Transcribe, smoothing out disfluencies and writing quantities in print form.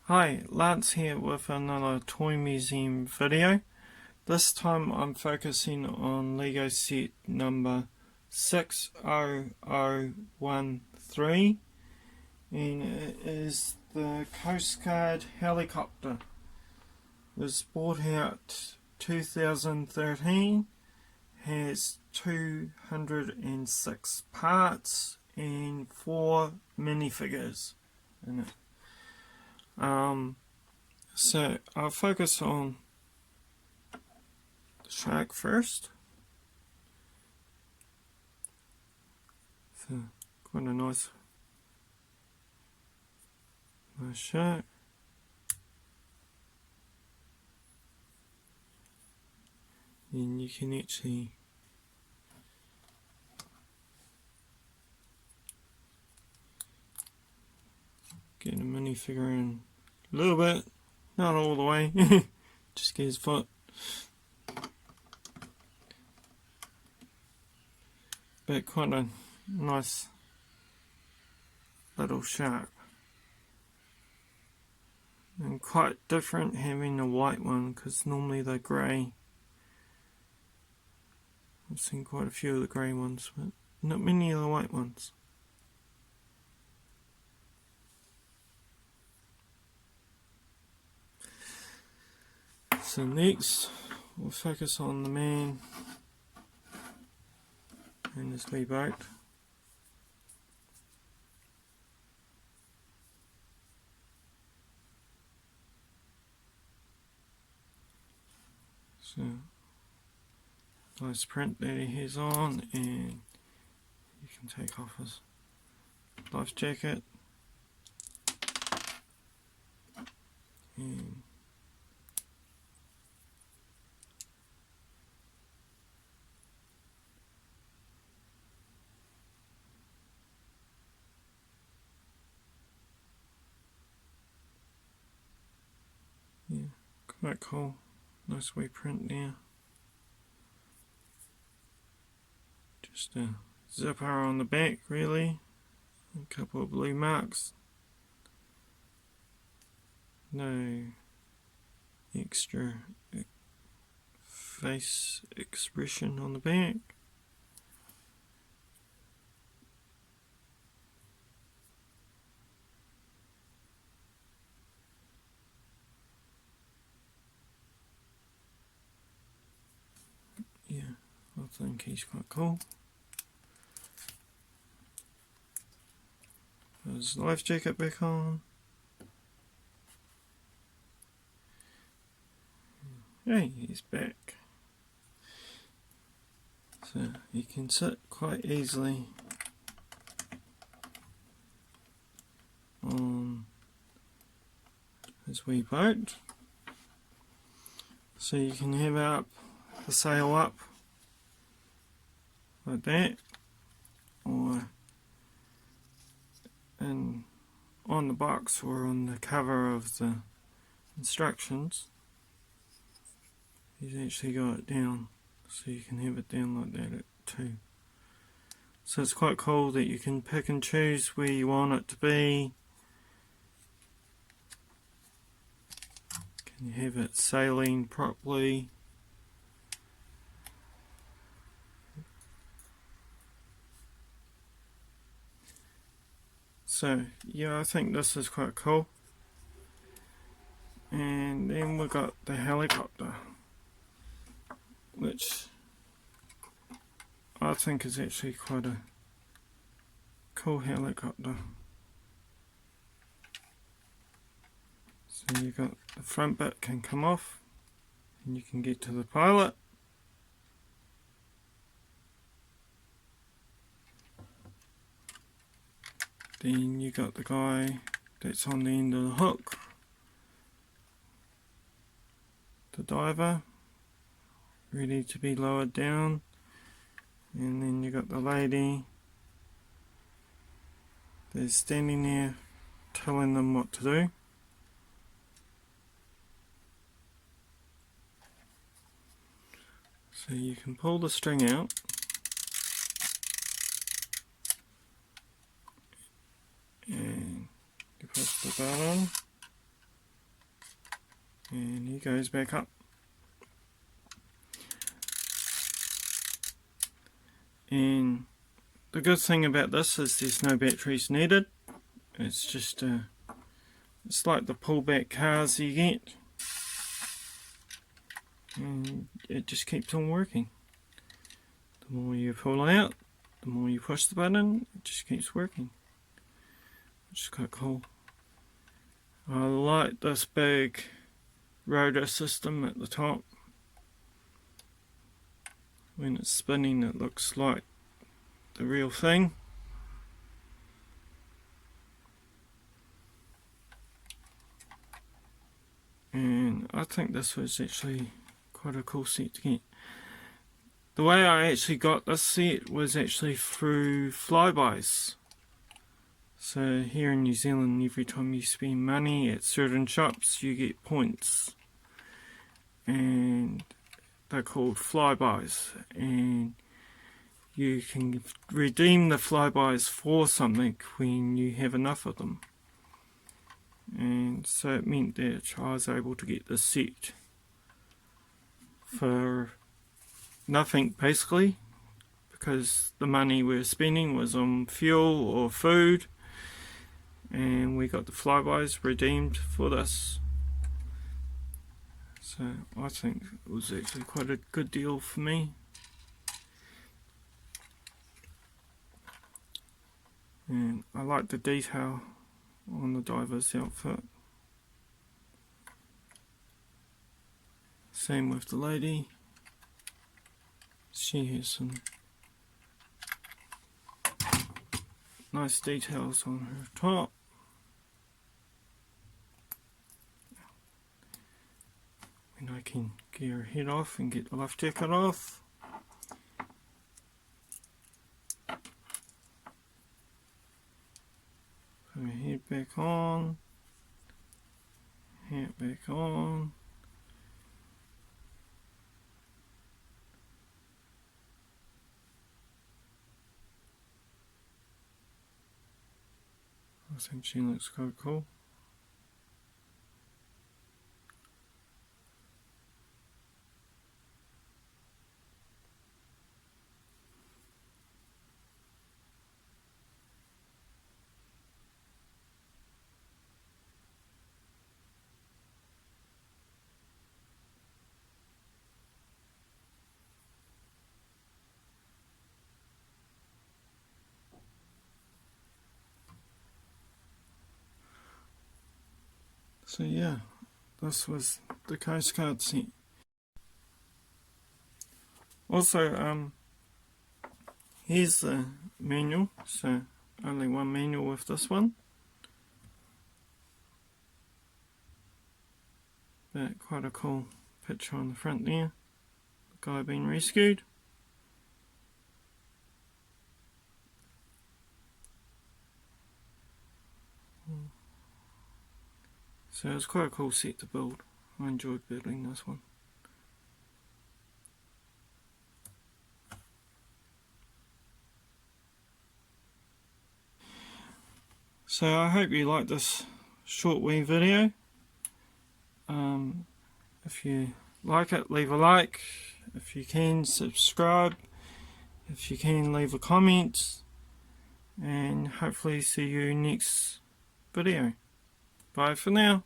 Hi, Lance here with another Toy Museum video. This time I'm focusing on Lego set number 60013, and it is the Coast Guard helicopter. It was bought out 2013, has 206 parts and 4 minifigures in it. So I'll focus on the shark first. So quite a nice shark. And you can actually get a minifigure in a little bit, not all the way, just get his foot. But quite a nice little shark. And quite different having a white one, because normally they're grey. I've seen quite a few of the grey ones, but not many of the white ones. So next, we'll focus on the man and his wee boat. So, nice print that he has on, and you can take off his life jacket. And yeah, quite cool. Nice wee print there. Just a zipper on the back, really. A couple of blue marks. No extra face expression on the back. Yeah, I think he's quite cool. Put his life jacket back on. Hey, he's back. So he can sit quite easily on his wee boat. So you can have up the sail up like that, or on the box or on the cover of the instructions. He's actually got it down, so you can have it down like that too. So it's quite cool that you can pick and choose where you want it to be. Can you have it sailing properly? So yeah, I think this is quite cool. And then we've got the helicopter, which I think is actually quite a cool helicopter. So you got the front bit can come off, and you can get to the pilot. Then you got the guy that's on the end of the hook, the diver, ready to be lowered down. And then you got the lady that's standing there telling them what to do. So you can pull the string out, and you press the button, and he goes back up. And the good thing about this is there's no batteries needed. It's just it's like the pullback cars you get, and it just keeps on working. The more you pull out, the more you push the button, it just keeps working, which is quite cool. I like this big rotor system at the top. When it's spinning, it looks like the real thing. And I think this was actually quite a cool set to get. The way I actually got this set was actually through flybys. So here in New Zealand, every time you spend money at certain shops, you get points. And they're called flybys, and you can redeem the flybys for something when you have enough of them. And so it meant that I was able to get this set for nothing basically, because the money we were spending was on fuel or food, and we got the flybys redeemed for this. So I think it was actually quite a good deal for me. And I like the detail on the diver's outfit. Same with the lady. She has some nice details on her top. And I can get her head off and get the life jacket off. Put her head back on. Hat back on. I think she looks quite cool. So yeah, this was the Coast Guard set. Also, here's the manual, so only one manual with this one. But quite a cool picture on the front there. The guy being rescued. So it's quite a cool set to build. I enjoyed building this one. So I hope you like this short wee video. If you like it, leave a like. If you can, subscribe. If you can, leave a comment. And hopefully see you next video. Bye for now.